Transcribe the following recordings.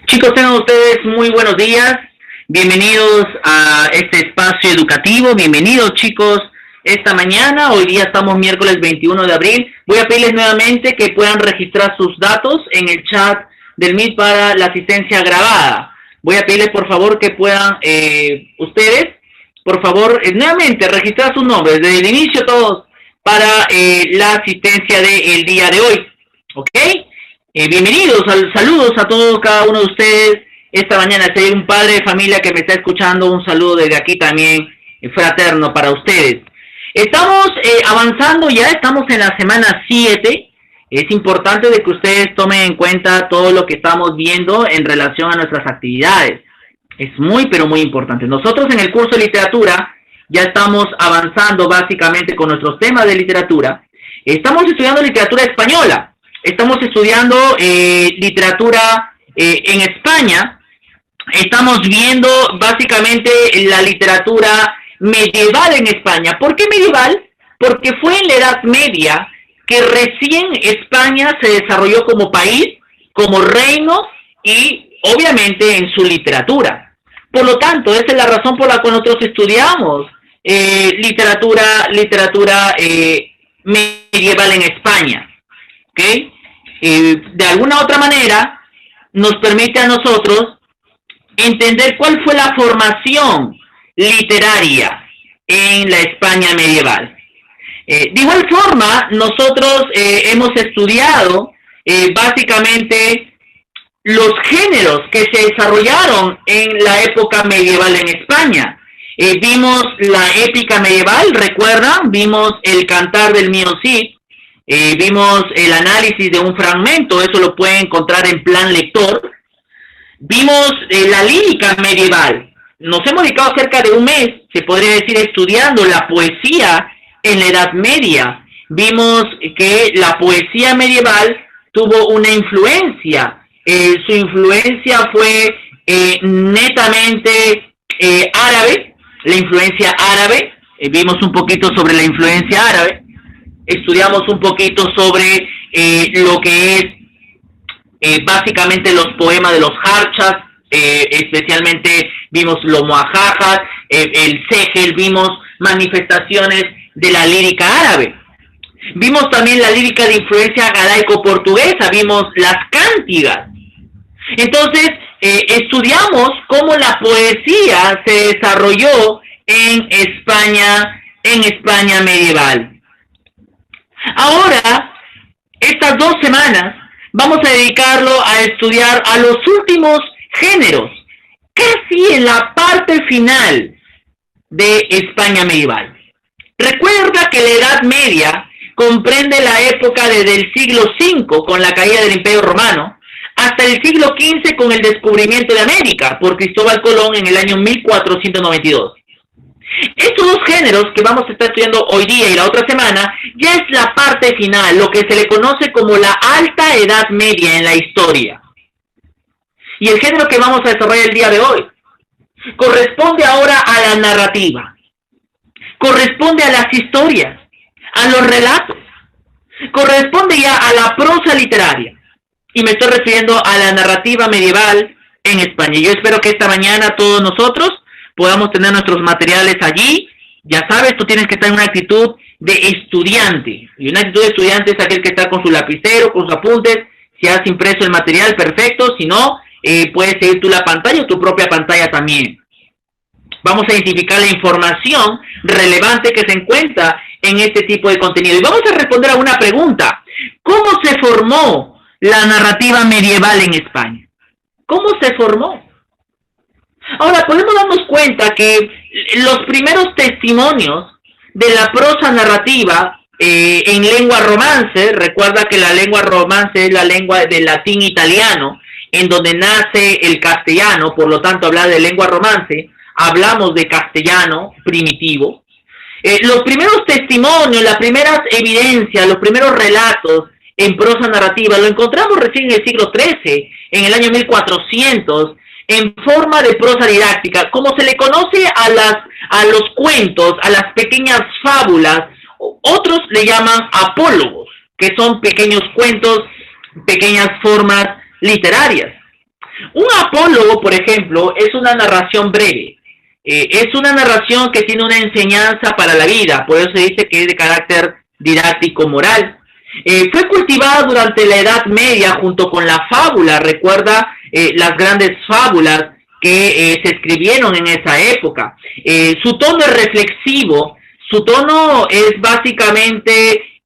Chicos, tengan ustedes muy buenos días. Bienvenidos a este espacio educativo. Bienvenidos, chicos, esta mañana. Hoy día estamos miércoles 21 de abril. Voy a pedirles nuevamente que puedan registrar sus datos en el chat del Meet para la asistencia grabada. Voy a pedirles, por favor, que puedan ustedes, por favor, nuevamente registrar sus nombres desde el inicio todos para la asistencia del día de hoy. ¿Ok? Bienvenidos, saludos a todos, cada uno de ustedes esta mañana. Si hay un padre de familia que me está escuchando, un saludo desde aquí también fraterno para ustedes. Estamos avanzando, ya estamos en la semana 7. Es importante de que ustedes tomen en cuenta todo lo que estamos viendo en relación a nuestras actividades. Es muy, pero muy importante. Nosotros en el curso de literatura ya estamos avanzando básicamente con nuestros temas de literatura. Estamos estudiando literatura española. Estamos estudiando literatura en España. Estamos viendo básicamente la literatura medieval en España. ¿Por qué medieval? Porque fue en la Edad Media que recién España se desarrolló como país, como reino y obviamente en su literatura. Por lo tanto, esa es la razón por la cual nosotros estudiamos literatura medieval en España. ¿Okay? De alguna otra manera nos permite a nosotros entender cuál fue la formación literaria en la España medieval. De igual forma, nosotros hemos estudiado básicamente los géneros que se desarrollaron en la época medieval en España. Vimos la épica medieval, ¿recuerdan? Vimos el Cantar del Mío Cid. Vimos el análisis de un fragmento, eso lo pueden encontrar en plan lector. Vimos la lírica medieval. Nos hemos dedicado cerca de un mes, se podría decir, estudiando la poesía en la Edad Media. Vimos que la poesía medieval tuvo una influencia. Su influencia fue netamente árabe, la influencia árabe. Vimos un poquito sobre la influencia árabe. Estudiamos un poquito sobre lo que es básicamente los poemas de los Jarchas, especialmente vimos los Muajajas, el Segel, vimos manifestaciones de la lírica árabe. Vimos también la lírica de influencia galaico-portuguesa, vimos las cántigas. Entonces, estudiamos cómo la poesía se desarrolló en España medieval. Ahora, estas 2 semanas, vamos a dedicarlo a estudiar a los últimos géneros, casi en la parte final de España medieval. Recuerda que la Edad Media comprende la época desde el siglo V, con la caída del Imperio Romano, hasta el siglo XV con el descubrimiento de América por Cristóbal Colón en el año 1492. Estos 2 géneros que vamos a estar estudiando hoy día y la otra semana ya es la parte final, lo que se le conoce como la Alta Edad Media en la historia. Y el género que vamos a desarrollar el día de hoy corresponde ahora a la narrativa, corresponde a las historias, a los relatos, corresponde ya a la prosa literaria. Y me estoy refiriendo a la narrativa medieval en España. Yo espero que esta mañana todos nosotros podamos tener nuestros materiales allí. Ya sabes, tú tienes que estar en una actitud de estudiante. Y una actitud de estudiante es aquel que está con su lapicero, con sus apuntes. Si has impreso el material, perfecto. Si no, puedes seguir tú la pantalla o tu propia pantalla también. Vamos a identificar la información relevante que se encuentra en este tipo de contenido. Y vamos a responder a una pregunta. ¿Cómo se formó la narrativa medieval en España? ¿Cómo se formó? Ahora, podemos darnos cuenta que los primeros testimonios de la prosa narrativa en lengua romance, recuerda que la lengua romance es la lengua del latín italiano, en donde nace el castellano, por lo tanto, hablar de lengua romance, hablamos de castellano primitivo. Los primeros testimonios, las primeras evidencias, los primeros relatos en prosa narrativa lo encontramos recién en el siglo XIII, en el año 1400, en forma de prosa didáctica, como se le conoce a los cuentos, a las pequeñas fábulas. Otros le llaman apólogos, que son pequeños cuentos, pequeñas formas literarias. Un apólogo, por ejemplo, es una narración breve. Es una narración que tiene una enseñanza para la vida, por eso se dice que es de carácter didáctico moral. Fue cultivada durante la Edad Media junto con la fábula, recuerda las grandes fábulas que se escribieron en esa época. Su tono es reflexivo, su tono es básicamente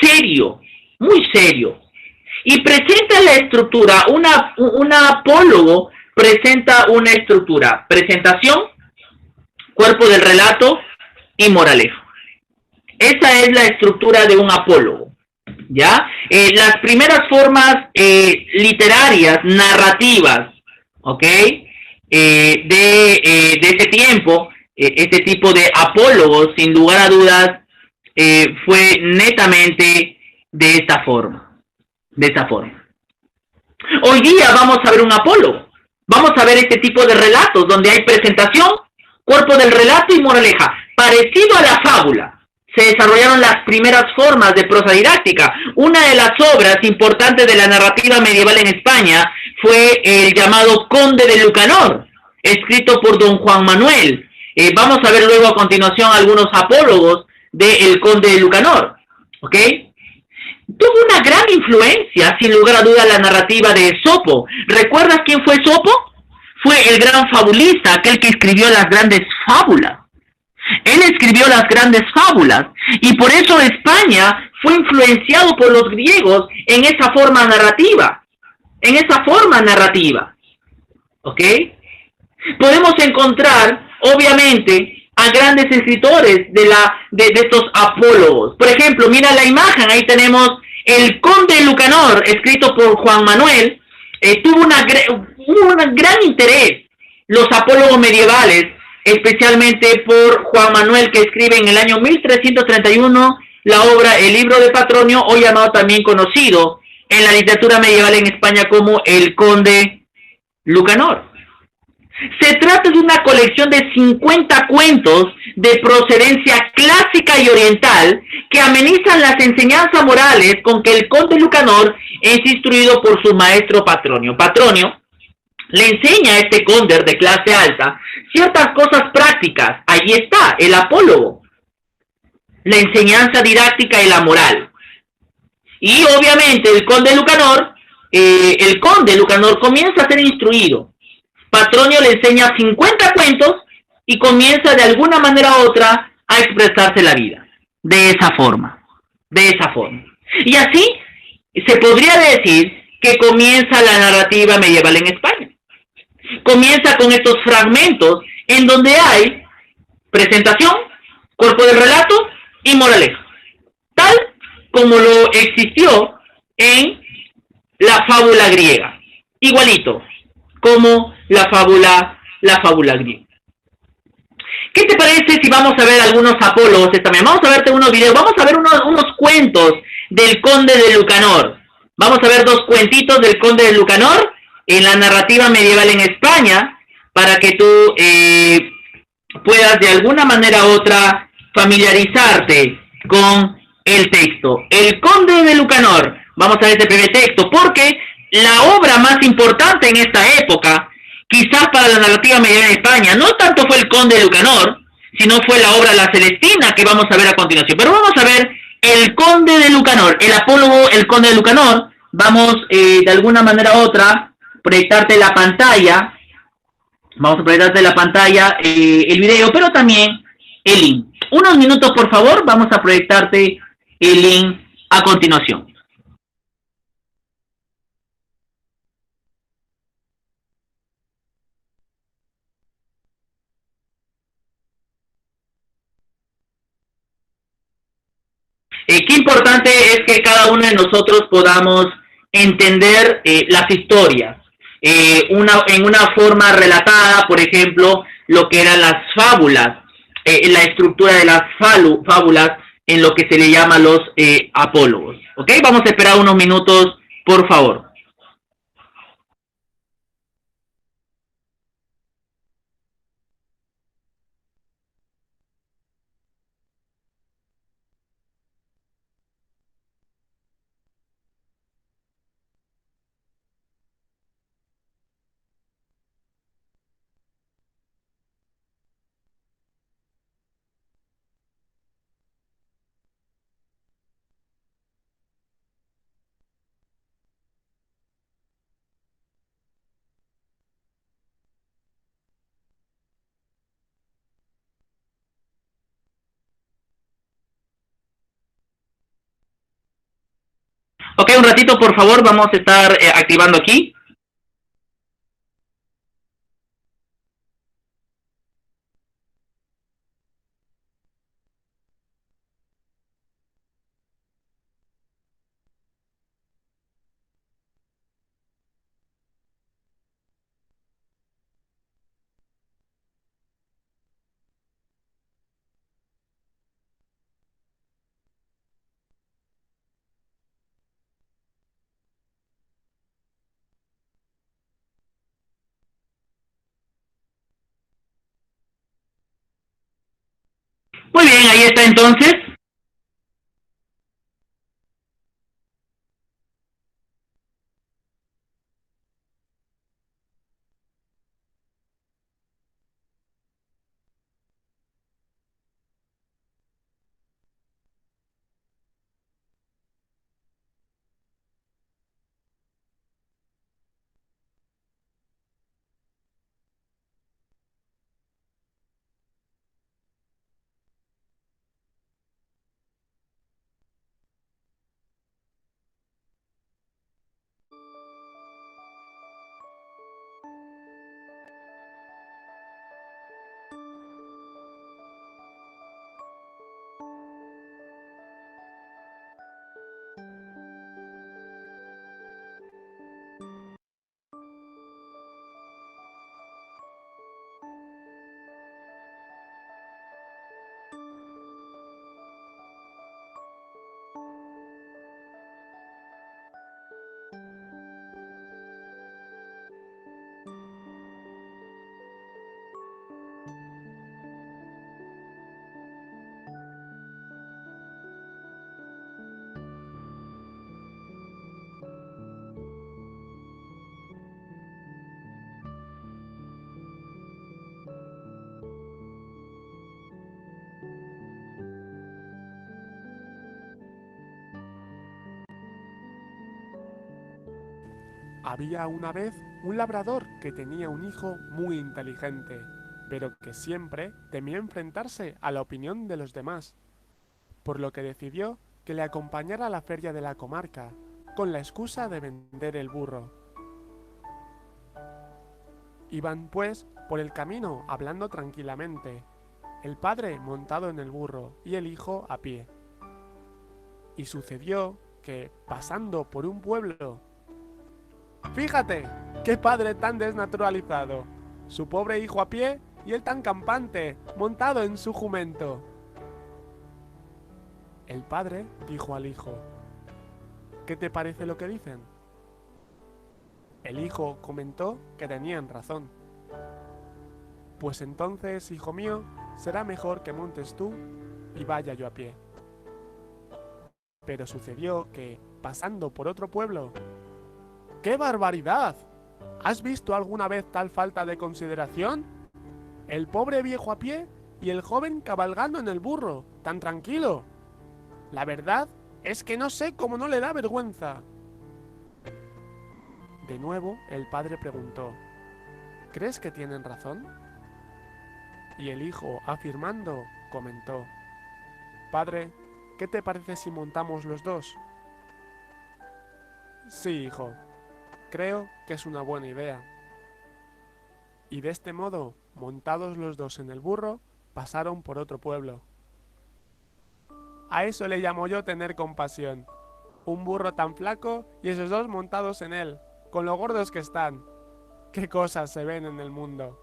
serio, muy serio. Y presenta la estructura, un apólogo presenta una estructura, presentación, cuerpo del relato y moraleja. Esa es la estructura de un apólogo. ¿Ya? Las primeras formas literarias, narrativas, ¿ok? De ese tiempo, este tipo de apólogos, sin lugar a dudas, fue netamente de esta forma. De esta forma. Hoy día vamos a ver un apólogo. Vamos a ver este tipo de relatos donde hay presentación, cuerpo del relato y moraleja. Parecido a la fábula, se desarrollaron las primeras formas de prosa didáctica. Una de las obras importantes de la narrativa medieval en España fue el llamado Conde de Lucanor, escrito por don Juan Manuel. Vamos a ver luego a continuación algunos apólogos del Conde de Lucanor. ¿Ok? Tuvo una gran influencia, sin lugar a duda, la narrativa de Esopo. ¿Recuerdas quién fue Esopo? Fue el gran fabulista, aquel que escribió las grandes fábulas. Él escribió las grandes fábulas y por eso España fue influenciado por los griegos en esa forma narrativa. En esa forma narrativa. ¿Ok? Podemos encontrar, obviamente, a grandes escritores de estos apólogos. Por ejemplo, mira la imagen, ahí tenemos el Conde de Lucanor, escrito por Juan Manuel. Tuvo un gran interés los apólogos medievales, especialmente por Juan Manuel, que escribe en el año 1331 la obra El libro de Patronio, hoy llamado también conocido en la literatura medieval en España como el Conde Lucanor. Se trata de una colección de 50 cuentos de procedencia clásica y oriental que amenizan las enseñanzas morales con que el conde Lucanor es instruido por su maestro Patronio. Patronio le enseña a este conde de clase alta ciertas cosas prácticas. Allí está el apólogo, la enseñanza didáctica y la moral. Y obviamente el conde Lucanor comienza a ser instruido. Patronio le enseña 50 cuentos y comienza de alguna manera u otra a expresarse la vida. De esa forma. De esa forma. Y así se podría decir que comienza la narrativa medieval en España. Comienza con estos fragmentos en donde hay presentación, cuerpo del relato y moraleja. Tal como lo existió en la fábula griega. Igualito como la fábula griega. ¿Qué te parece si vamos a ver algunos apólogos también? Vamos a verte unos videos, vamos a ver unos cuentos del conde de Lucanor. Vamos a ver dos cuentitos del conde de Lucanor en la narrativa medieval en España para que tú puedas de alguna manera u otra familiarizarte con el texto. El conde de Lucanor. Vamos a ver este primer texto porque la obra más importante en esta época, quizás para la narrativa medieval en España, no tanto fue el Conde de Lucanor, sino fue la obra La Celestina que vamos a ver a continuación. Pero vamos a ver el Conde de Lucanor, el apólogo, el Conde de Lucanor. Vamos de alguna manera u otra proyectarte la pantalla. Vamos a proyectarte la pantalla el video, pero también el link. Unos minutos, por favor, vamos a proyectarte el link a continuación. Qué importante es que cada uno de nosotros podamos entender las historias en una forma relatada, por ejemplo, lo que eran las fábulas, la estructura de las fábulas en lo que se le llama los apólogos. ¿Ok? Vamos a esperar unos minutos, por favor. Ok, un ratito, por favor, vamos a estar activando aquí. Muy bien, ahí está entonces. Había una vez un labrador que tenía un hijo muy inteligente, pero que siempre temía enfrentarse a la opinión de los demás, por lo que decidió que le acompañara a la feria de la comarca, con la excusa de vender el burro. Iban, pues, por el camino hablando tranquilamente, el padre montado en el burro y el hijo a pie. Y sucedió que, pasando por un pueblo, ¡fíjate! ¡Qué padre tan desnaturalizado! Su pobre hijo a pie y él tan campante, montado en su jumento. El padre dijo al hijo: ¿qué te parece lo que dicen? El hijo comentó que tenían razón. Pues entonces, hijo mío, será mejor que montes tú y vaya yo a pie. Pero sucedió que, pasando por otro pueblo... ¡Qué barbaridad! ¿Has visto alguna vez tal falta de consideración? El pobre viejo a pie y el joven cabalgando en el burro, tan tranquilo. La verdad es que no sé cómo no le da vergüenza. De nuevo, el padre preguntó: ¿crees que tienen razón? Y el hijo, afirmando, comentó: padre, ¿qué te parece si montamos los dos? Sí, hijo, creo que es una buena idea. Y de este modo, montados los dos en el burro, pasaron por otro pueblo. A eso le llamo yo tener compasión. Un burro tan flaco y esos dos montados en él, con lo gordos que están. ¡Qué cosas se ven en el mundo!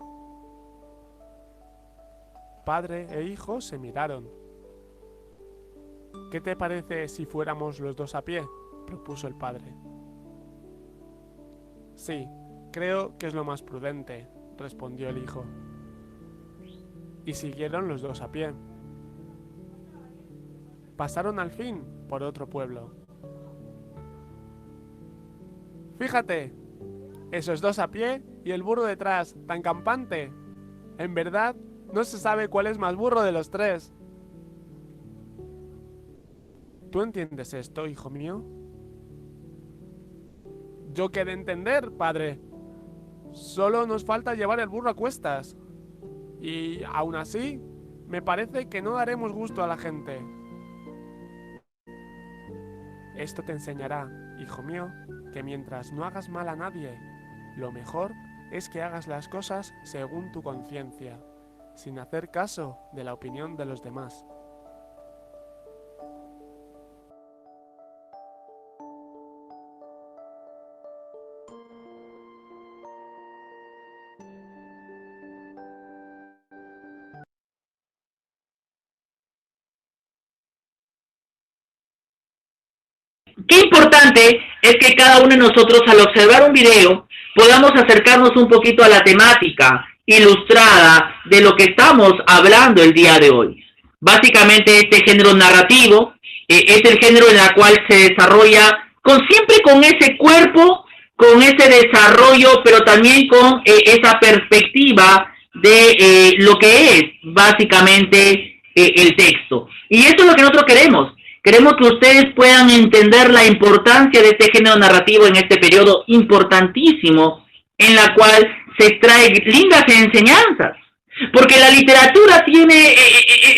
Padre e hijo se miraron. ¿Qué te parece si fuéramos los dos a pie?, propuso el padre. Sí, creo que es lo más prudente, respondió el hijo. Y siguieron los dos a pie. Pasaron al fin por otro pueblo. ¡Fíjate! Esos dos a pie y el burro detrás, tan campante. En verdad, no se sabe cuál es más burro de los tres. ¿Tú entiendes esto, hijo mío? Yo qué de entender, padre. Solo nos falta llevar el burro a cuestas. Y aún así, me parece que no daremos gusto a la gente. Esto te enseñará, hijo mío, que mientras no hagas mal a nadie, lo mejor es que hagas las cosas según tu conciencia, sin hacer caso de la opinión de los demás. Qué importante es que cada uno de nosotros al observar un video podamos acercarnos un poquito a la temática ilustrada de lo que estamos hablando el día de hoy. Básicamente este género narrativo es el género en el cual se desarrolla siempre con ese cuerpo, con ese desarrollo, pero también con esa perspectiva de lo que es básicamente el texto. Y eso es lo que nosotros queremos. Queremos que ustedes puedan entender la importancia de este género narrativo en este periodo importantísimo en la cual se extraen lindas enseñanzas. Porque la literatura tiene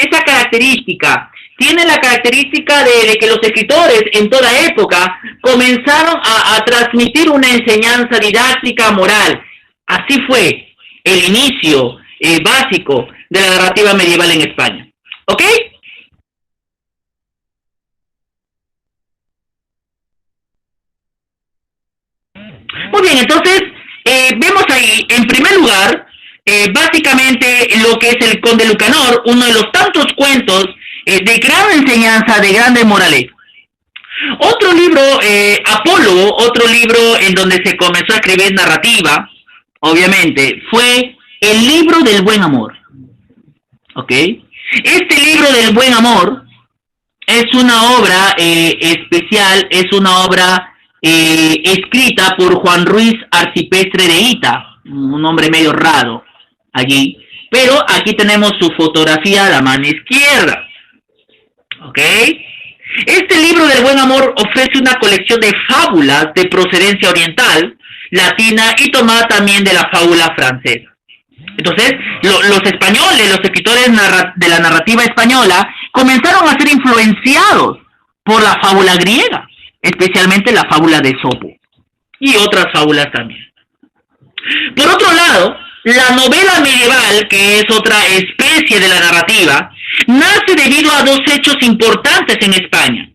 esa característica, tiene la característica de que los escritores en toda época comenzaron a transmitir una enseñanza didáctica moral. Así fue el inicio básico de la narrativa medieval en España. ¿Ok? Muy bien, entonces vemos ahí, en primer lugar, básicamente lo que es el Conde Lucanor, uno de los tantos cuentos de gran enseñanza, de grande moraleza. Otro libro, Apolo, otro libro en donde se comenzó a escribir narrativa, obviamente, fue el libro del buen amor. ¿Ok? Este libro del buen amor es una obra especial, es una obra escrita por Juan Ruiz Arcipestre de Ita, un hombre medio raro allí, pero aquí tenemos su fotografía a la mano izquierda. ¿Ok? Este libro del buen amor ofrece una colección de fábulas de procedencia oriental, latina y tomada también de la fábula francesa. Entonces, los españoles, los escritores de la narrativa española, comenzaron a ser influenciados por la fábula griega, especialmente la fábula de Esopo, y otras fábulas también. Por otro lado, la novela medieval, que es otra especie de la narrativa, nace debido a dos hechos importantes en España.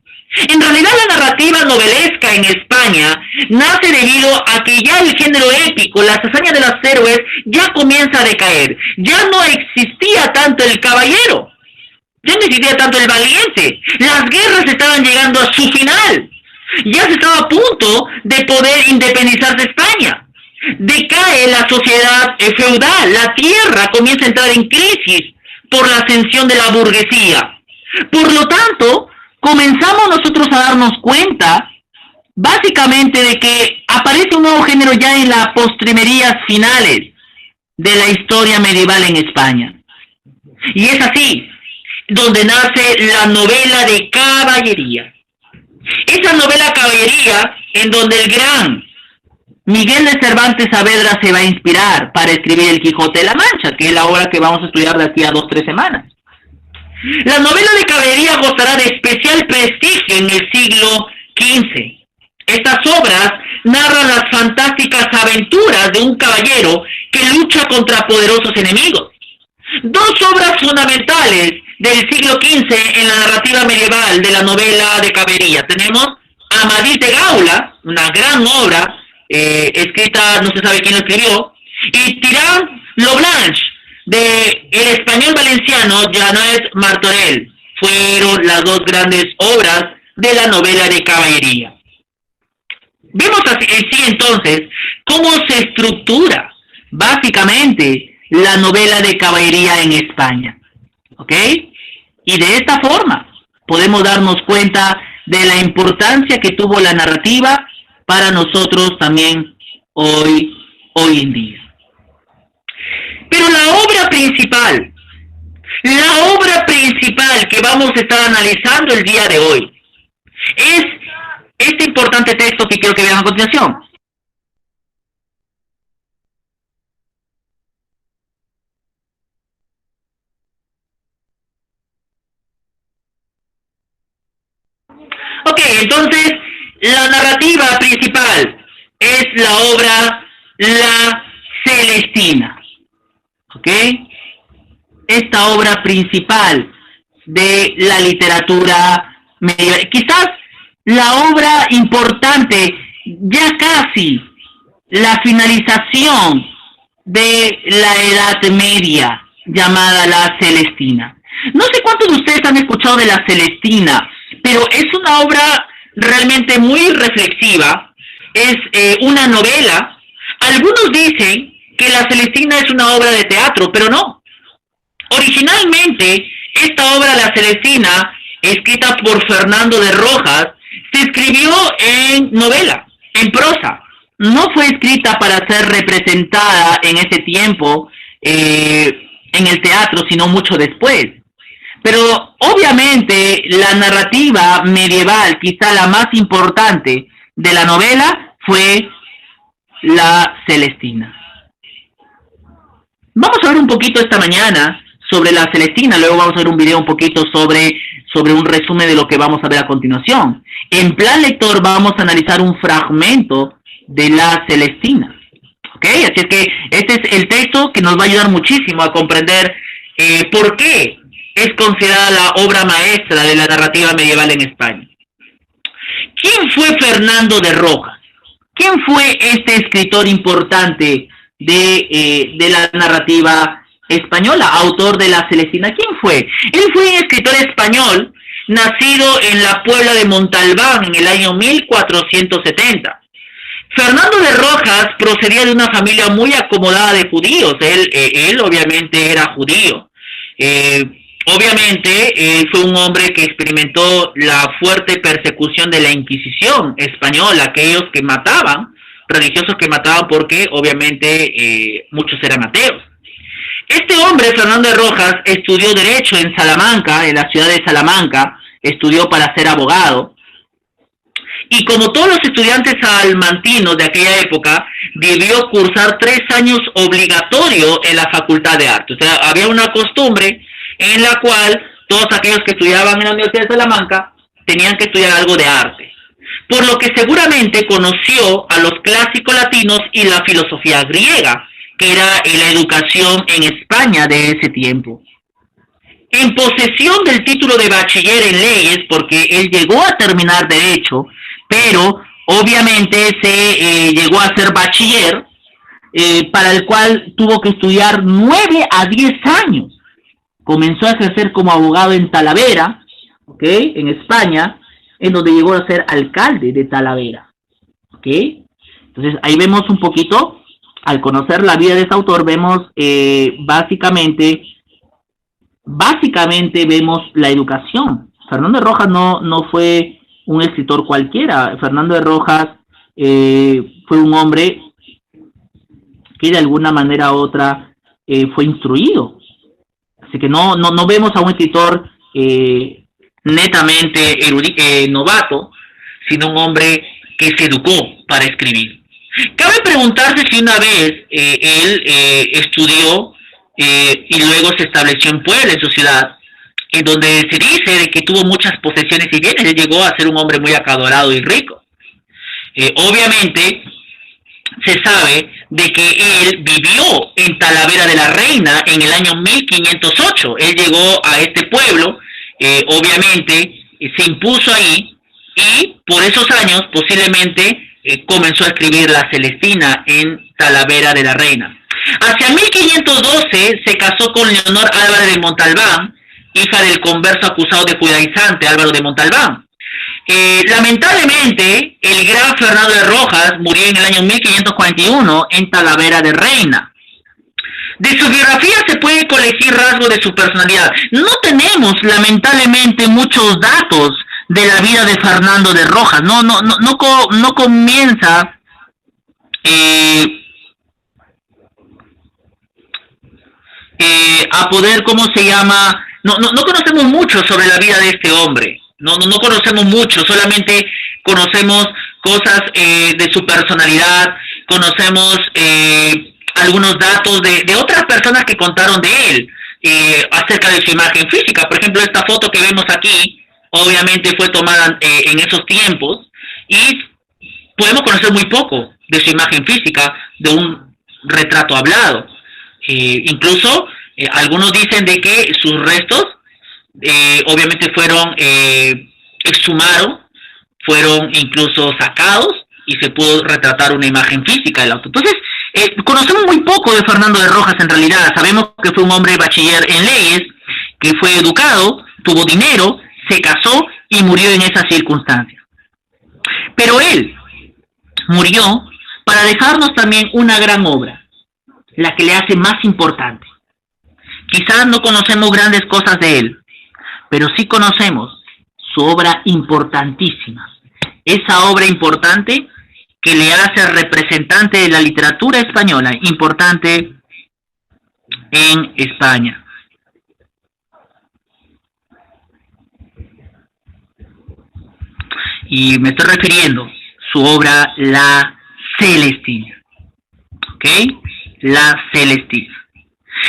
En realidad la narrativa novelesca en España nace debido a que ya el género épico, las hazañas de los héroes, ya comienza a decaer. Ya no existía tanto el caballero, ya no existía tanto el valiente. Las guerras estaban llegando a su final. Ya se estaba a punto de poder independizarse España. Decae la sociedad feudal, la tierra comienza a entrar en crisis por la ascensión de la burguesía. Por lo tanto, comenzamos nosotros a darnos cuenta básicamente de que aparece un nuevo género ya en las postrimerías finales de la historia medieval en España. Y es así, donde nace la novela de caballería. Esa novela caballería en donde el gran Miguel de Cervantes Saavedra se va a inspirar para escribir El Quijote de la Mancha, que es la obra que vamos a estudiar de aquí a 2-3 semanas. La novela de caballería gozará de especial prestigio en el siglo XV. Estas obras narran las fantásticas aventuras de un caballero que lucha contra poderosos enemigos. Dos obras fundamentales del siglo XV en la narrativa medieval de la novela de caballería. Tenemos Amadís de Gaula, una gran obra escrita, no se sabe quién lo escribió, y Tirán lo Blanche, de el español valenciano Joan Martorell. Fueron las dos grandes obras de la novela de caballería. Vemos así entonces cómo se estructura básicamente la novela de caballería en España. ¿Ok? Y de esta forma podemos darnos cuenta de la importancia que tuvo la narrativa para nosotros también hoy en día. Pero la obra principal que vamos a estar analizando el día de hoy es este importante texto que quiero que vean a continuación. Ok, entonces La narrativa principal es la obra La Celestina, ¿ok? Esta obra principal de la literatura medieval, quizás la obra importante, ya casi la finalización de la Edad Media, llamada La Celestina. No sé cuántos de ustedes han escuchado de La Celestina, pero es una obra realmente muy reflexiva, es una novela. Algunos dicen que La Celestina es una obra de teatro, pero no. Originalmente, esta obra La Celestina, escrita por Fernando de Rojas, se escribió en novela, en prosa. No fue escrita para ser representada en ese tiempo en el teatro, sino mucho después. Pero obviamente la narrativa medieval, quizá la más importante de la novela, fue La Celestina. Vamos a ver un poquito esta mañana sobre La Celestina, luego vamos a ver un video un poquito sobre un resumen de lo que vamos a ver a continuación. En plan lector vamos a analizar un fragmento de La Celestina. ¿Ok? Así es que este es el texto que nos va a ayudar muchísimo a comprender por qué es considerada la obra maestra de la narrativa medieval en España. ¿Quién fue Fernando de Rojas? ¿Quién fue este escritor importante de la narrativa española, autor de La Celestina? ¿Quién fue? Él fue un escritor español nacido en la Puebla de Montalbán en el año 1470. Fernando de Rojas procedía de una familia muy acomodada de judíos. Él obviamente era judío. Obviamente fue un hombre que experimentó la fuerte persecución de la Inquisición española, aquellos que mataban, religiosos que mataban porque obviamente muchos eran ateos. Este hombre, Fernando de Rojas, estudió Derecho en Salamanca, en la ciudad de Salamanca, estudió para ser abogado. Y como todos los estudiantes salmantinos de aquella época, debió cursar 3 años obligatorio en la Facultad de Artes. O sea, había una costumbre en la cual todos aquellos que estudiaban en la Universidad de Salamanca tenían que estudiar algo de arte. Por lo que seguramente conoció a los clásicos latinos y la filosofía griega, que era la educación en España de ese tiempo. En posesión del título de bachiller en leyes, porque él llegó a terminar Derecho, pero obviamente se llegó a ser bachiller, para el cual tuvo que estudiar 9 a 10 años. Comenzó a ejercer como abogado en Talavera, ¿ok? En España, en donde llegó a ser alcalde de Talavera, ¿ok? Entonces ahí vemos un poquito, al conocer la vida de este autor, vemos básicamente vemos la educación. Fernando de Rojas no fue un escritor cualquiera. Fernando de Rojas fue un hombre que de alguna manera u otra fue instruido. Así que no vemos a un escritor netamente novato, sino un hombre que se educó para escribir. Cabe preguntarse si una vez él estudió y luego se estableció en Puebla, en su ciudad, en donde se dice de que tuvo muchas posesiones y bienes. Él llegó a ser un hombre muy acalorado y rico. Obviamente se sabe de que él vivió en Talavera de la Reina en el año 1508. Él llegó a este pueblo, obviamente se impuso ahí, y por esos años posiblemente comenzó a escribir La Celestina en Talavera de la Reina. Hacia 1512 se casó con Leonor Álvarez de Montalbán, hija del converso acusado de judaizante Álvaro de Montalbán. Lamentablemente, el gran Fernando de Rojas murió en el año 1541 en Talavera de Reina. De su biografía se puede colegir rasgos de su personalidad. No tenemos, lamentablemente, muchos datos de la vida de Fernando de Rojas. No comienza a poder, ¿cómo se llama? No conocemos mucho sobre la vida de este hombre. No conocemos mucho, solamente conocemos cosas de su personalidad, conocemos algunos datos de otras personas que contaron de él acerca de su imagen física. Por ejemplo, esta foto que vemos aquí, obviamente fue tomada en esos tiempos, y podemos conocer muy poco de su imagen física, de un retrato hablado. Incluso algunos dicen de que sus restos obviamente fueron exhumados, fueron incluso sacados y se pudo retratar una imagen física del auto. Entonces, conocemos muy poco de Fernando de Rojas en realidad. Sabemos que fue un hombre bachiller en leyes, que fue educado, tuvo dinero, se casó y murió en esas circunstancias. Pero él murió para dejarnos también una gran obra, la que le hace más importante. Quizás no conocemos grandes cosas de él, pero sí conocemos su obra importantísima. Esa obra importante que le hace representante de la literatura española, importante en España. Y me estoy refiriendo a su obra La Celestina. ¿Ok? La Celestina.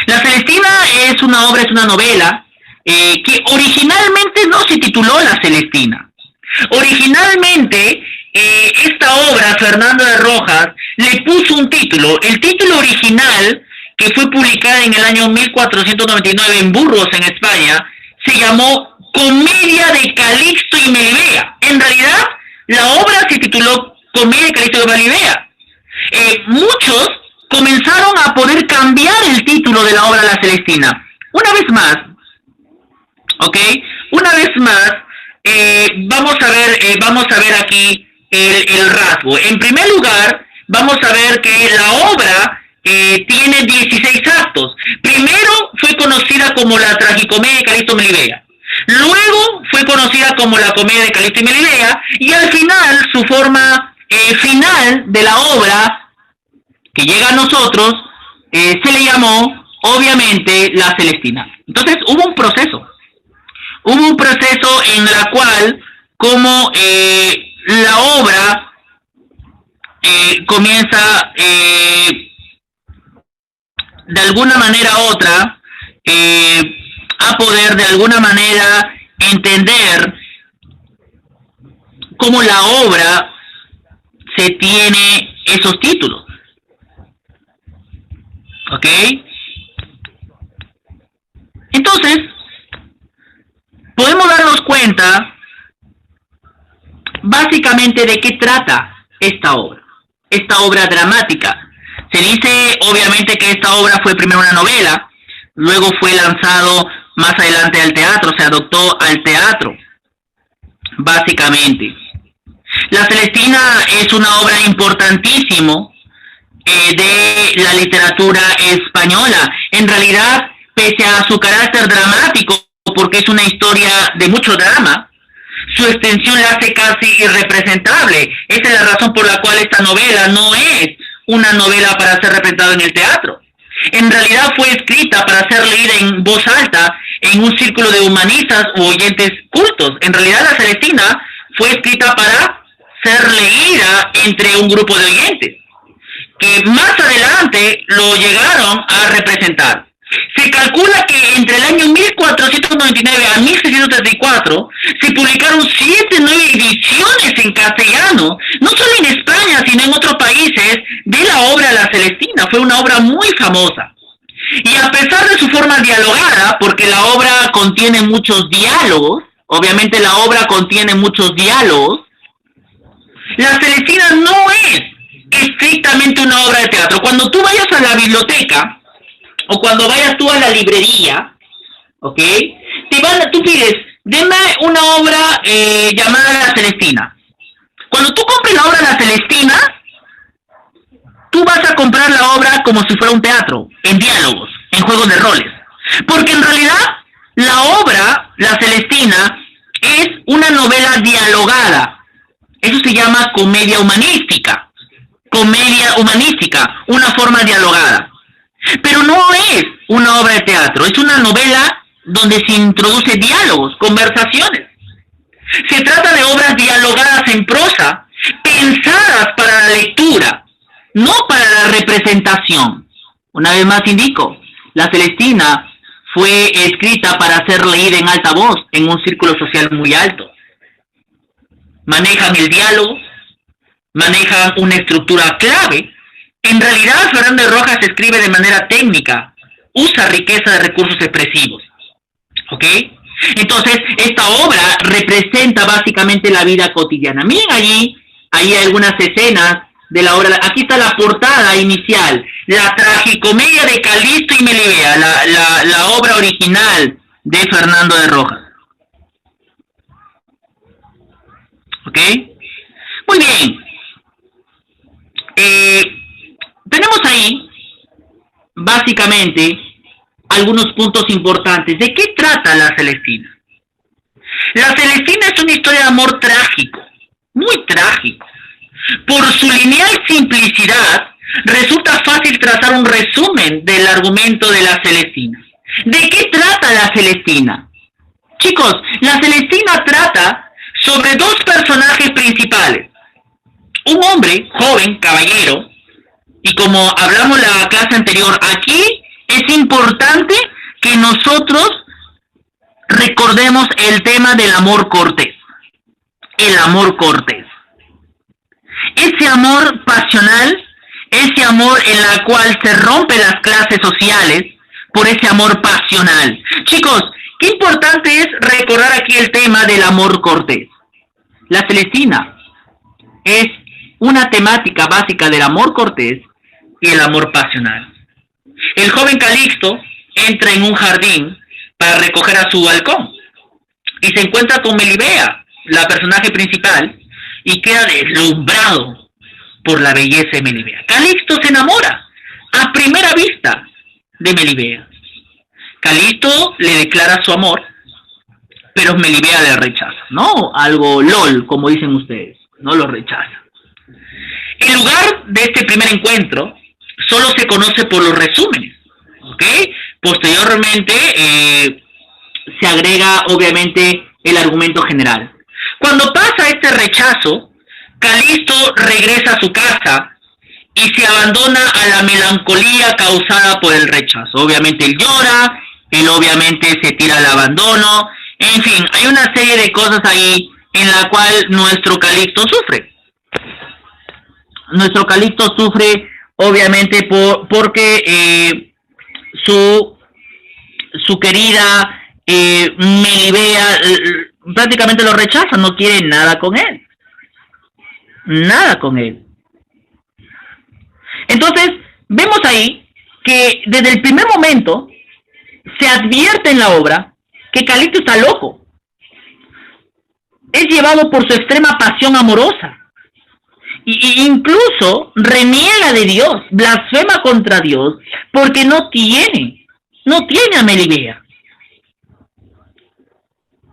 La Celestina es una obra, es una novela que originalmente no se tituló La Celestina. Originalmente, esta obra, Fernando de Rojas, le puso un título. El título original, que fue publicada en el año 1499 en Burgos, en España, se llamó Comedia de Calixto y Melibea. En realidad, la obra se tituló Comedia de Calixto y Melibea. Muchos comenzaron a poder cambiar el título de la obra La Celestina. Una vez más, ¿ok? Una vez más, vamos a ver aquí el rasgo. En primer lugar, vamos a ver que la obra tiene 16 actos. Primero fue conocida como la Tragicomedia de Calixto y Melibea. Luego fue conocida como la Comedia de Calixto y Melibea. Y al final, su forma final de la obra que llega a nosotros se le llamó, obviamente, La Celestina. Entonces, hubo un proceso. Hubo un proceso en la cual, como la obra comienza de alguna manera u otra a poder de alguna manera entender cómo la obra se tiene esos títulos. ¿Ok? Entonces, podemos darnos cuenta básicamente de qué trata esta obra dramática. Se dice obviamente que esta obra fue primero una novela, luego fue lanzado más adelante al teatro, se adoptó al teatro, básicamente. La Celestina es una obra importantísima de la literatura española. En realidad, pese a su carácter dramático, porque es una historia de mucho drama, su extensión la hace casi irrepresentable. Esa es la razón por la cual esta novela no es una novela para ser representada en el teatro. En realidad fue escrita para ser leída en voz alta en un círculo de humanistas u oyentes cultos. En realidad la Celestina fue escrita para ser leída entre un grupo de oyentes, que más adelante lo llegaron a representar. Se calcula que entre el año 1499 a 1634 se publicaron 7 o 9 ediciones en castellano, no solo en España, sino en otros países, de la obra La Celestina. Fue una obra muy famosa. Y a pesar de su forma dialogada, porque la obra contiene muchos diálogos, obviamente la obra contiene muchos diálogos, La Celestina no es estrictamente una obra de teatro. Cuando tú vayas a la biblioteca, o cuando vayas tú a la librería, ¿ok? Tú pides, deme una obra llamada La Celestina. Cuando tú compres la obra La Celestina, tú vas a comprar la obra como si fuera un teatro, en diálogos, en juegos de roles. Porque en realidad, la obra, La Celestina, es una novela dialogada. Eso se llama comedia humanística. Comedia humanística, una forma dialogada. Pero no es una obra de teatro, es una novela donde se introduce diálogos, conversaciones. Se trata de obras dialogadas en prosa, pensadas para la lectura, no para la representación. Una vez más indico, La Celestina fue escrita para ser leída en alta voz, en un círculo social muy alto. Manejan el diálogo, manejan una estructura clave. En realidad, Fernando de Rojas escribe de manera técnica, usa riqueza de recursos expresivos, ¿ok? Entonces, esta obra representa básicamente la vida cotidiana. Miren allí hay algunas escenas de la obra. Aquí está la portada inicial, la tragicomedia de Calisto y Melibea, la obra original de Fernando de Rojas. ¿Ok? Muy bien. Tenemos ahí, básicamente, algunos puntos importantes. ¿De qué trata La Celestina? La Celestina es una historia de amor trágico, muy trágico. Por su lineal simplicidad, resulta fácil trazar un resumen del argumento de La Celestina. ¿De qué trata La Celestina? Chicos, La Celestina trata sobre dos personajes principales. Un hombre, joven, caballero, y como hablamos la clase anterior, aquí es importante que nosotros recordemos el tema del amor cortés. El amor cortés. Ese amor pasional, ese amor en la cual se rompen las clases sociales por ese amor pasional. Chicos, qué importante es recordar aquí el tema del amor cortés. La Celestina es una temática básica del amor cortés y el amor pasional. El joven Calixto entra en un jardín para recoger a su halcón y se encuentra con Melibea, la personaje principal, y queda deslumbrado por la belleza de Melibea. Calixto se enamora a primera vista de Melibea. Calixto le declara su amor, pero Melibea le rechaza, ¿no? Algo LOL, como dicen ustedes, no lo rechaza. El lugar de este primer encuentro solo se conoce por los resúmenes, ¿ok? Posteriormente se agrega, obviamente, el argumento general. Cuando pasa este rechazo, Calixto regresa a su casa y se abandona a la melancolía causada por el rechazo. Obviamente él llora, él obviamente se tira al abandono, en fin, hay una serie de cosas ahí en la cual nuestro Calixto sufre. Nuestro Calixto sufre obviamente porque su querida Melibea prácticamente lo rechaza, no quiere nada con él. Nada con él. Entonces, vemos ahí que desde el primer momento se advierte en la obra que Calixto está loco. Es llevado por su extrema pasión amorosa. Y incluso reniega de Dios, blasfema contra Dios, porque no tiene a Melibea.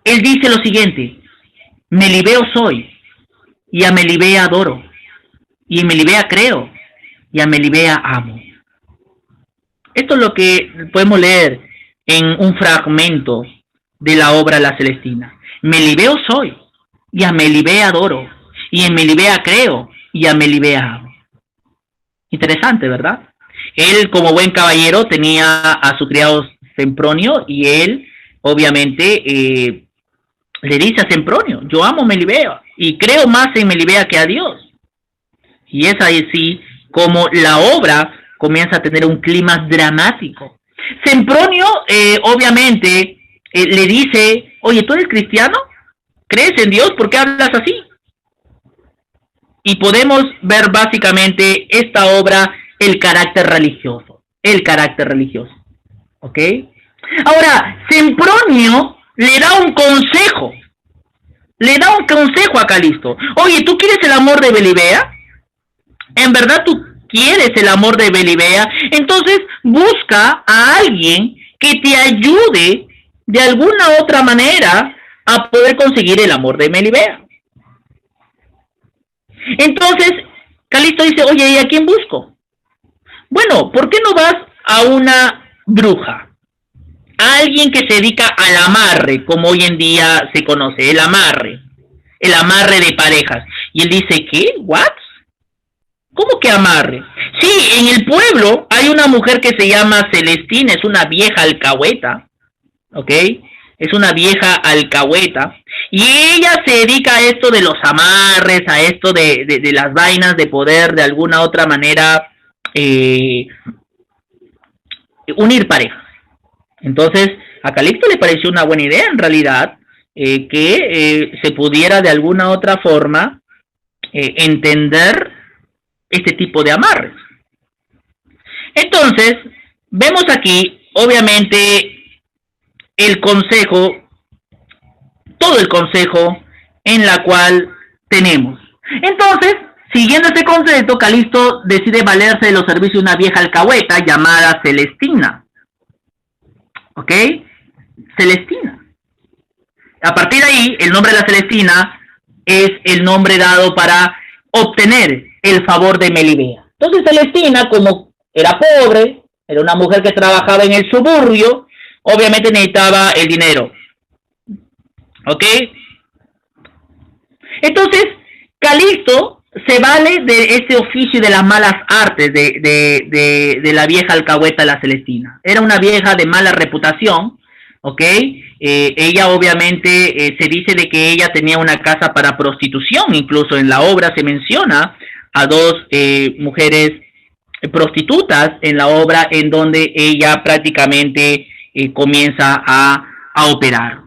Él dice lo siguiente: Melibeo soy, y a Melibea adoro, y en Melibea creo, y a Melibea amo. Esto es lo que podemos leer en un fragmento de la obra La Celestina. Melibeo soy, y a Melibea adoro, y en Melibea creo, y a Melibea amo. Interesante, ¿verdad? Él, como buen caballero, tenía a su criado Sempronio, y él, obviamente, le dice a Sempronio: yo amo a Melibea, y creo más en Melibea que a Dios. Y es así como la obra comienza a tener un clima dramático. Sempronio, obviamente, le dice: oye, ¿tú eres cristiano? ¿Crees en Dios? ¿Por qué hablas así? Y podemos ver básicamente esta obra, el carácter religioso. El carácter religioso. ¿Ok? Ahora, Sempronio le da un consejo. Le da un consejo a Calixto. Oye, ¿tú quieres el amor de Melibea? ¿En verdad tú quieres el amor de Melibea? Entonces busca a alguien que te ayude de alguna otra manera a poder conseguir el amor de Melibea. Entonces Calixto dice: oye, ¿y a quién busco? Bueno, ¿por qué no vas a una bruja? A alguien que se dedica al amarre, como hoy en día se conoce, el amarre de parejas. Y él dice: ¿qué? ¿What? ¿Cómo que amarre? Sí, en el pueblo hay una mujer que se llama Celestina, es una vieja alcahueta, ¿ok? es una vieja alcahueta, y ella se dedica a esto de los amarres, a esto de las vainas de poder de alguna otra manera eh, unir parejas. Entonces, a Calixto le pareció una buena idea en realidad que se pudiera de alguna otra forma entender este tipo de amarres. Entonces, vemos aquí, obviamente, el consejo, todo el consejo en la cual tenemos. Entonces, siguiendo este concepto, Calixto decide valerse de los servicios de una vieja alcahueta llamada Celestina. ¿Ok? Celestina. A partir de ahí, el nombre de la Celestina es el nombre dado para obtener el favor de Melibea. Entonces Celestina, como era pobre, era una mujer que trabajaba en el suburbio, obviamente necesitaba el dinero. ¿Ok? Entonces, Calixto se vale de ese oficio de las malas artes de la vieja alcahueta la Celestina. Era una vieja de mala reputación, ¿ok? Ella obviamente se dice de que ella tenía una casa para prostitución, incluso en la obra se menciona a dos mujeres prostitutas en la obra en donde ella prácticamente comienza a operar.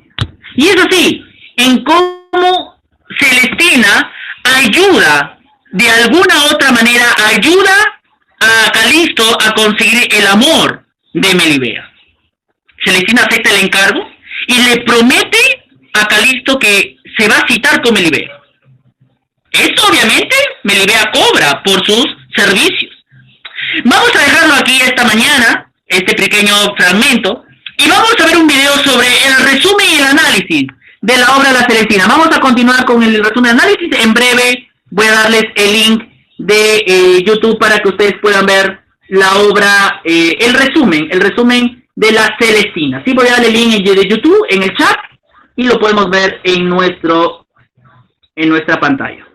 Y es así, en cómo Celestina ayuda, de alguna otra manera, ayuda a Calixto a conseguir el amor de Melibea. Celestina acepta el encargo y le promete a Calixto que se va a citar con Melibea. Esto obviamente Melibea cobra por sus servicios. Vamos a dejarlo aquí esta mañana, este pequeño fragmento, y vamos a ver un video sobre el resumen y el análisis de la obra de la Celestina. Vamos a continuar con el resumen y análisis. En breve voy a darles el link de YouTube para que ustedes puedan ver la obra, el resumen de la Celestina. Sí, voy a darle el link de YouTube en el chat y lo podemos ver en nuestra pantalla.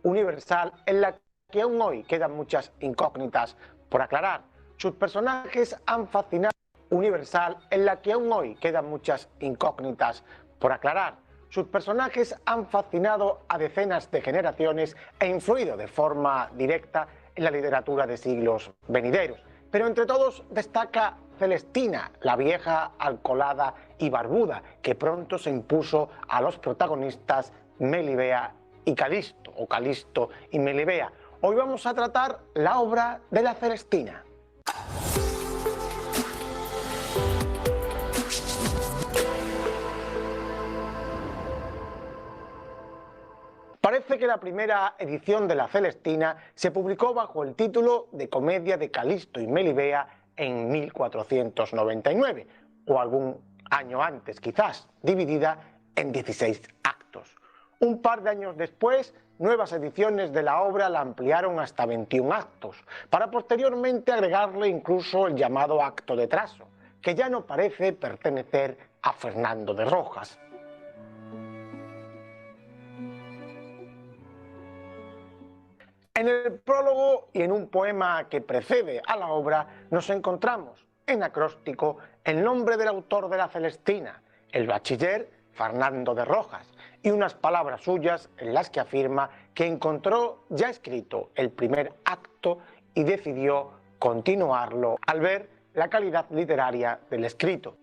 Universal en la que aún hoy quedan muchas incógnitas por aclarar. Sus personajes han fascinado. Universal en la que aún hoy quedan muchas incógnitas por aclarar. Sus personajes han fascinado a decenas de generaciones e influido de forma directa en la literatura de siglos venideros. Pero entre todos destaca Celestina, la vieja alcoholada y barbuda, que pronto se impuso a los protagonistas Melibea y Calixto, o Calixto y Melibea. Hoy vamos a tratar la obra de la Celestina. Parece que la primera edición de la Celestina se publicó bajo el título de Comedia de Calixto y Melibea en 1499, o algún año antes quizás, dividida en 16 actos. Un par de años después, nuevas ediciones de la obra la ampliaron hasta 21 actos, para posteriormente agregarle incluso el llamado acto de trazo, que ya no parece pertenecer a Fernando de Rojas. En el prólogo y en un poema que precede a la obra nos encontramos, en acróstico, el nombre del autor de la Celestina, el bachiller Fernando de Rojas, y unas palabras suyas en las que afirma que encontró ya escrito el primer acto y decidió continuarlo al ver la calidad literaria del escrito.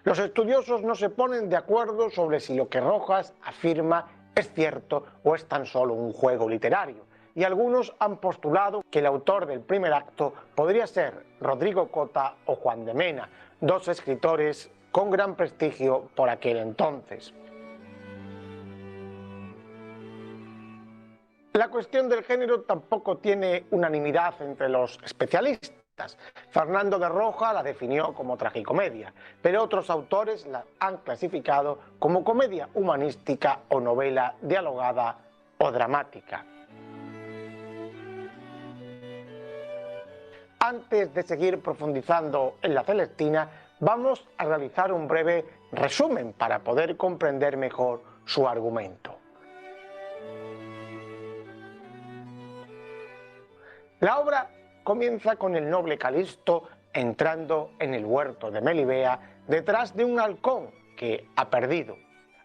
Los estudiosos no se ponen de acuerdo sobre si lo que Rojas afirma es cierto o es tan solo un juego literario, y algunos han postulado que el autor del primer acto podría ser Rodrigo Cota o Juan de Mena, dos escritores con gran prestigio por aquel entonces. La cuestión del género tampoco tiene unanimidad entre los especialistas. Fernando de Roja la definió como tragicomedia, pero otros autores la han clasificado como comedia humanística o novela dialogada o dramática. Antes de seguir profundizando en la Celestina, vamos a realizar un breve resumen para poder comprender mejor su argumento. La obra comienza con el noble Calisto entrando en el huerto de Melibea detrás de un halcón que ha perdido.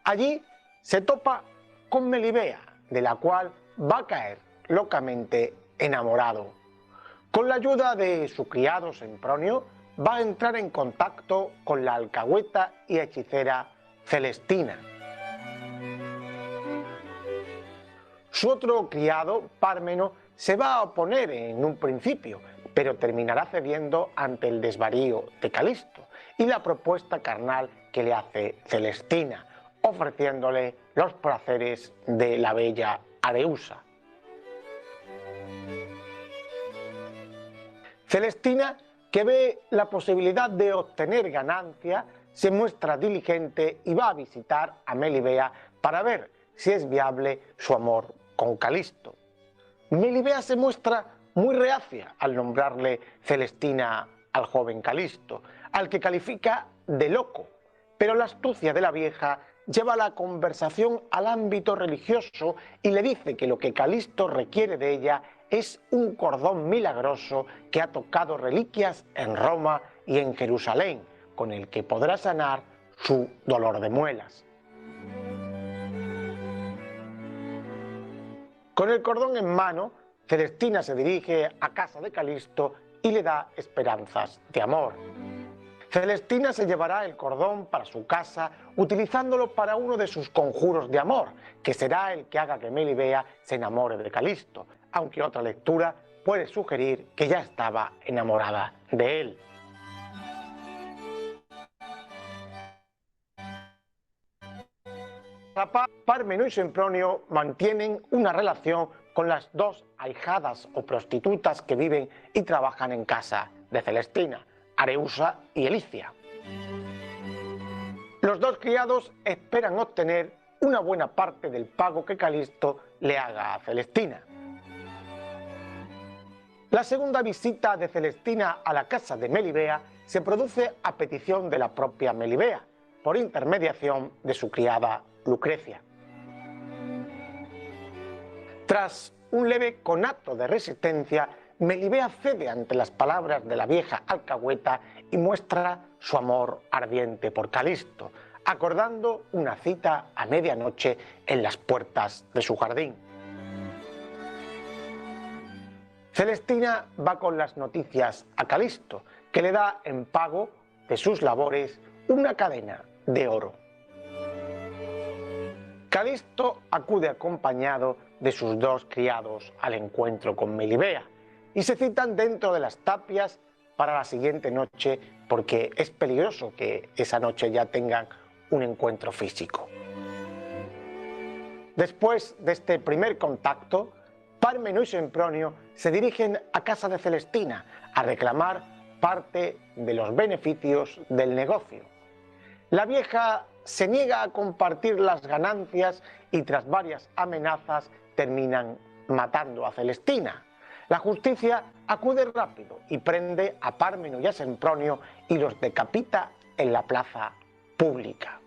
Allí se topa con Melibea, de la cual va a caer locamente enamorado. Con la ayuda de su criado Sempronio, va a entrar en contacto con la alcahueta y hechicera Celestina. Su otro criado, Pármeno, se va a oponer en un principio, pero terminará cediendo ante el desvarío de Calisto y la propuesta carnal que le hace Celestina, ofreciéndole los placeres de la bella Areusa. Celestina, que ve la posibilidad de obtener ganancia, se muestra diligente y va a visitar a Melibea para ver si es viable su amor con Calisto. Melibea se muestra muy reacia al nombrarle Celestina al joven Calisto, al que califica de loco, pero la astucia de la vieja lleva la conversación al ámbito religioso y le dice que lo que Calisto requiere de ella es un cordón milagroso que ha tocado reliquias en Roma y en Jerusalén, con el que podrá sanar su dolor de muelas. Con el cordón en mano, Celestina se dirige a casa de Calisto y le da esperanzas de amor. Celestina se llevará el cordón para su casa utilizándolo para uno de sus conjuros de amor, que será el que haga que Melibea se enamore de Calisto, aunque otra lectura puede sugerir que ya estaba enamorada de él. Pármeno y Sempronio mantienen una relación con las dos ahijadas o prostitutas que viven y trabajan en casa de Celestina, Areusa y Elicia. Los dos criados esperan obtener una buena parte del pago que Calisto le haga a Celestina. La segunda visita de Celestina a la casa de Melibea se produce a petición de la propia Melibea, por intermediación de su criada Lucrecia. Tras un leve conato de resistencia, Melibea cede ante las palabras de la vieja alcahueta y muestra su amor ardiente por Calisto, acordando una cita a medianoche en las puertas de su jardín. Celestina va con las noticias a Calisto, que le da en pago de sus labores una cadena de oro. Calisto acude acompañado de sus dos criados al encuentro con Melibea y se citan dentro de las tapias para la siguiente noche porque es peligroso que esa noche ya tengan un encuentro físico. Después de este primer contacto, Pármeno y Sempronio se dirigen a casa de Celestina a reclamar parte de los beneficios del negocio. La vieja se niega a compartir las ganancias y tras varias amenazas terminan matando a Celestina. La justicia acude rápido y prende a Pármeno y a Sempronio y los decapita en la plaza pública.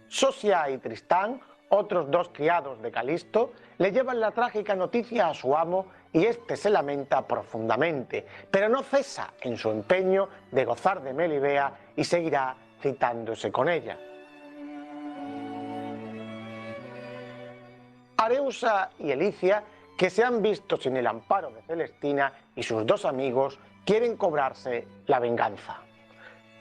Sosia y Tristán, otros dos criados de Calisto, le llevan la trágica noticia a su amo y éste se lamenta profundamente, pero no cesa en su empeño de gozar de Melibea y seguirá citándose con ella. Areusa y Elicia, que se han visto sin el amparo de Celestina y sus dos amigos, quieren cobrarse la venganza.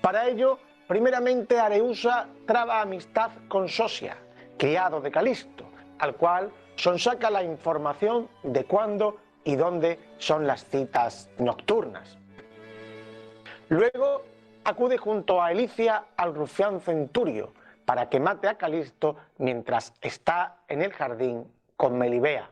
Para ello, primeramente Areusa traba amistad con Sosia, criado de Calisto, al cual sonsaca la información de cuándo y dónde son las citas nocturnas. Luego acude junto a Elicia al rufián Centurio para que mate a Calisto mientras está en el jardín con Melibea.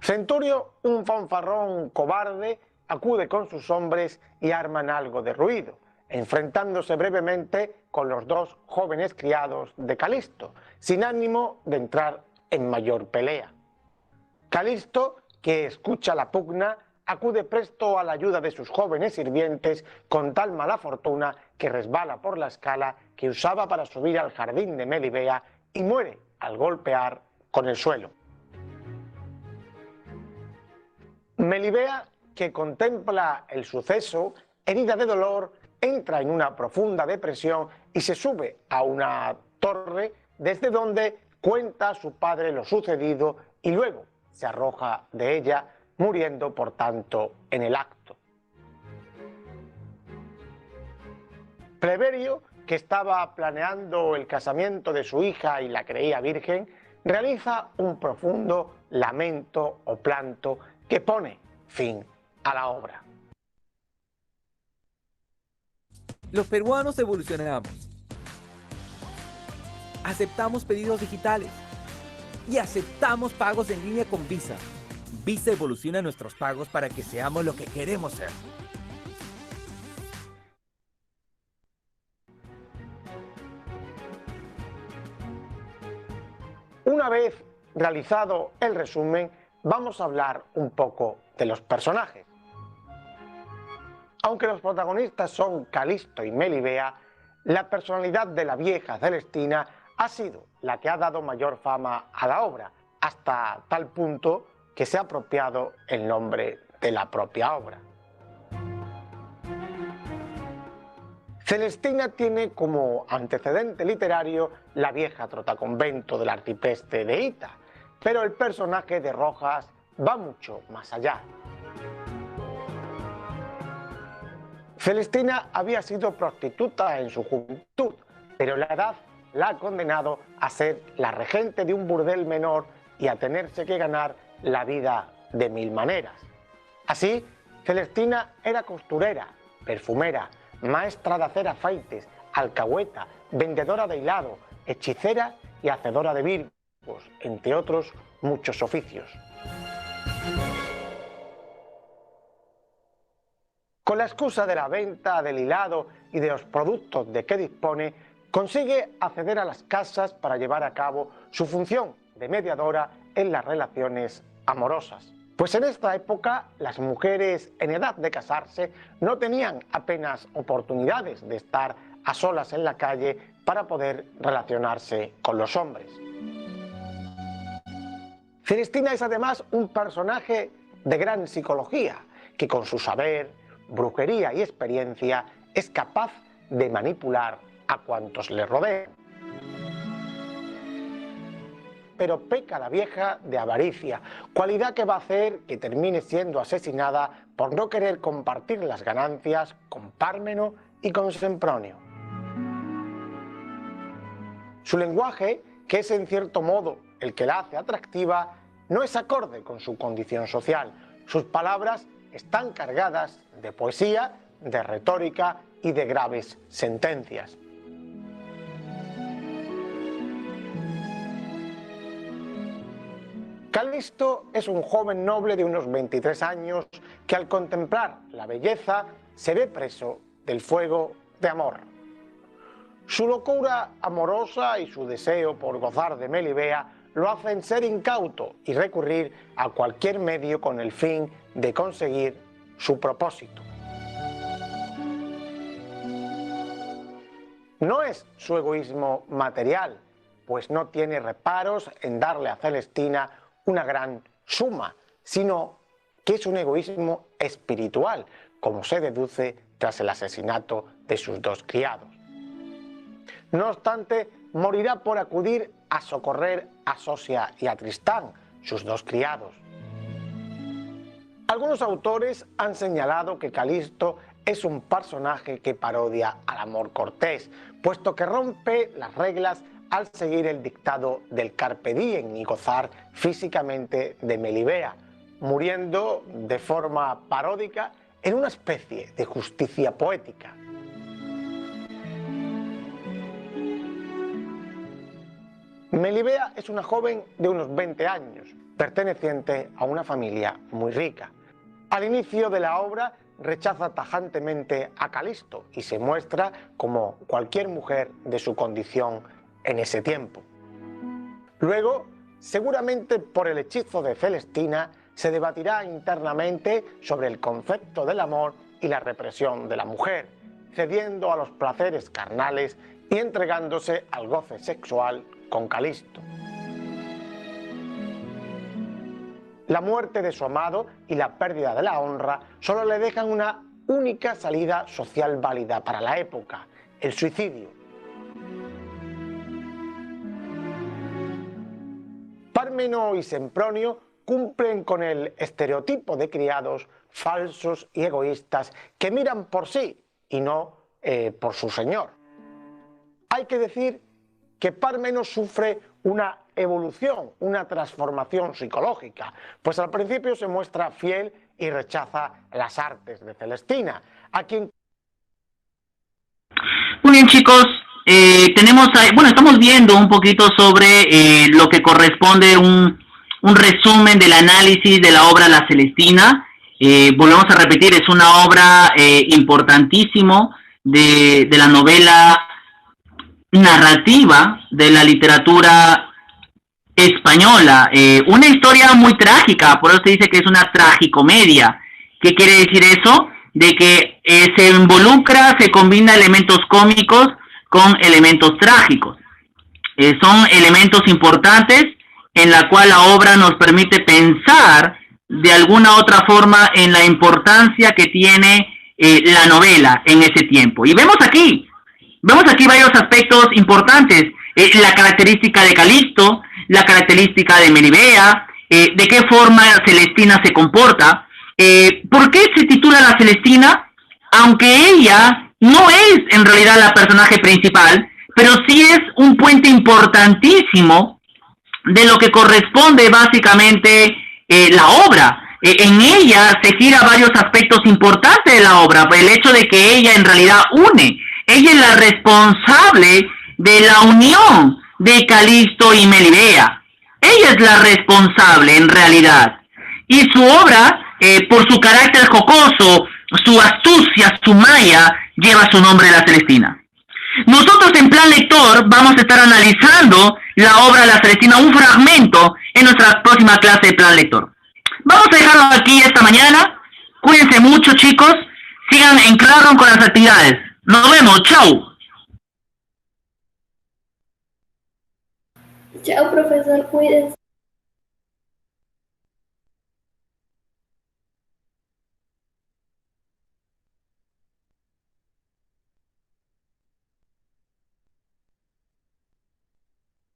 Centurio, un fanfarrón cobarde, acude con sus hombres y arman algo de ruido, enfrentándose brevemente con los dos jóvenes criados de Calisto, sin ánimo de entrar en mayor pelea. Calisto, que escucha la pugna, acude presto a la ayuda de sus jóvenes sirvientes con tal mala fortuna que resbala por la escala que usaba para subir al jardín de Melibea y muere al golpear con el suelo. Melibea, que contempla el suceso, herida de dolor, entra en una profunda depresión y se sube a una torre desde donde cuenta a su padre lo sucedido y luego se arroja de ella, muriendo por tanto en el acto. Pleberio, que estaba planeando el casamiento de su hija y la creía virgen, realiza un profundo lamento o planto que pone fin a la obra. Los peruanos evolucionamos. Aceptamos pedidos digitales y aceptamos pagos en línea con Visa. Visa evoluciona nuestros pagos para que seamos lo que queremos ser. Una vez realizado el resumen, vamos a hablar un poco de los personajes. Aunque los protagonistas son Calisto y Melibea, la personalidad de la vieja Celestina ha sido la que ha dado mayor fama a la obra, hasta tal punto que se ha apropiado el nombre de la propia obra. Celestina tiene como antecedente literario la vieja trotaconvento del arcipreste de Hita, pero el personaje de Rojas va mucho más allá. Celestina había sido prostituta en su juventud, pero la edad la ha condenado a ser la regente de un burdel menor y a tenerse que ganar la vida de mil maneras. Así, Celestina era costurera, perfumera, maestra de hacer afeites, alcahueta, vendedora de hilado, hechicera y hacedora de virgos, entre otros muchos oficios. Con la excusa de la venta del hilado y de los productos de que dispone, consigue acceder a las casas para llevar a cabo su función de mediadora en las relaciones amorosas. Pues en esta época las mujeres en edad de casarse no tenían apenas oportunidades de estar a solas en la calle para poder relacionarse con los hombres. Celestina es además un personaje de gran psicología, que con su saber, brujería y experiencia es capaz de manipular a cuantos le rodean. Pero peca la vieja de avaricia, cualidad que va a hacer que termine siendo asesinada por no querer compartir las ganancias con Pármeno y con Sempronio. Su lenguaje, que es en cierto modo el que la hace atractiva, no es acorde con su condición social. Sus palabras están cargadas de poesía, de retórica y de graves sentencias. Calisto es un joven noble de unos 23 años que al contemplar la belleza se ve preso del fuego de amor. Su locura amorosa y su deseo por gozar de Melibea lo hacen ser incauto y recurrir a cualquier medio con el fin de conseguir su propósito. No es su egoísmo material, pues no tiene reparos en darle a Celestina una gran suma, sino que es un egoísmo espiritual, como se deduce tras el asesinato de sus dos criados. No obstante, morirá por acudir a socorrer a Sosia y a Tristán, sus dos criados. Algunos autores han señalado que Calisto es un personaje que parodia al amor cortés, puesto que rompe las reglas al seguir el dictado del carpe diem y gozar físicamente de Melibea, muriendo de forma paródica en una especie de justicia poética. Melibea es una joven de unos 20 años, perteneciente a una familia muy rica. Al inicio de la obra rechaza tajantemente a Calisto y se muestra como cualquier mujer de su condición en ese tiempo. Luego, seguramente por el hechizo de Celestina, se debatirá internamente sobre el concepto del amor y la represión de la mujer, cediendo a los placeres carnales y entregándose al goce sexual con Calisto. La muerte de su amado y la pérdida de la honra solo le dejan una única salida social válida para la época: el suicidio. Pármeno y Sempronio cumplen con el estereotipo de criados falsos y egoístas que miran por sí y no por su señor. Hay que decir que Pármeno sufre una evolución, una transformación psicológica, pues al principio se muestra fiel y rechaza las artes de Celestina, a quien... Muy bien, chicos, tenemos ahí, bueno, estamos viendo un poquito sobre lo que corresponde un resumen del análisis de la obra La Celestina. Volvemos a repetir, es una obra importantísimo de la novela narrativa de la literatura española, una historia muy trágica, por eso se dice que es una tragicomedia. ¿Qué quiere decir eso? De que se involucra, se combina elementos cómicos con elementos trágicos. Son elementos importantes en la cual la obra nos permite pensar de alguna otra forma en la importancia que tiene la novela en ese tiempo. Y vemos aquí varios aspectos importantes, la característica de Calisto, la característica de Melibea, de qué forma Celestina se comporta. ¿Por qué se titula La Celestina? Aunque ella no es en realidad la personaje principal, pero sí es un puente importantísimo de lo que corresponde básicamente la obra. En ella se gira varios aspectos importantes de la obra, el hecho de que ella en realidad une. Ella es la responsable de la unión de Calisto y Melibea. Ella es la responsable en realidad. Y su obra, por su carácter jocoso, su astucia, su maña, lleva su nombre, La Celestina. Nosotros en Plan Lector vamos a estar analizando la obra La Celestina, un fragmento en nuestra próxima clase de Plan Lector. Vamos a dejarlo aquí esta mañana. Cuídense mucho, chicos. Sigan en claro con las actividades. Nos vemos. Chau. Chao, profesor. Cuídense.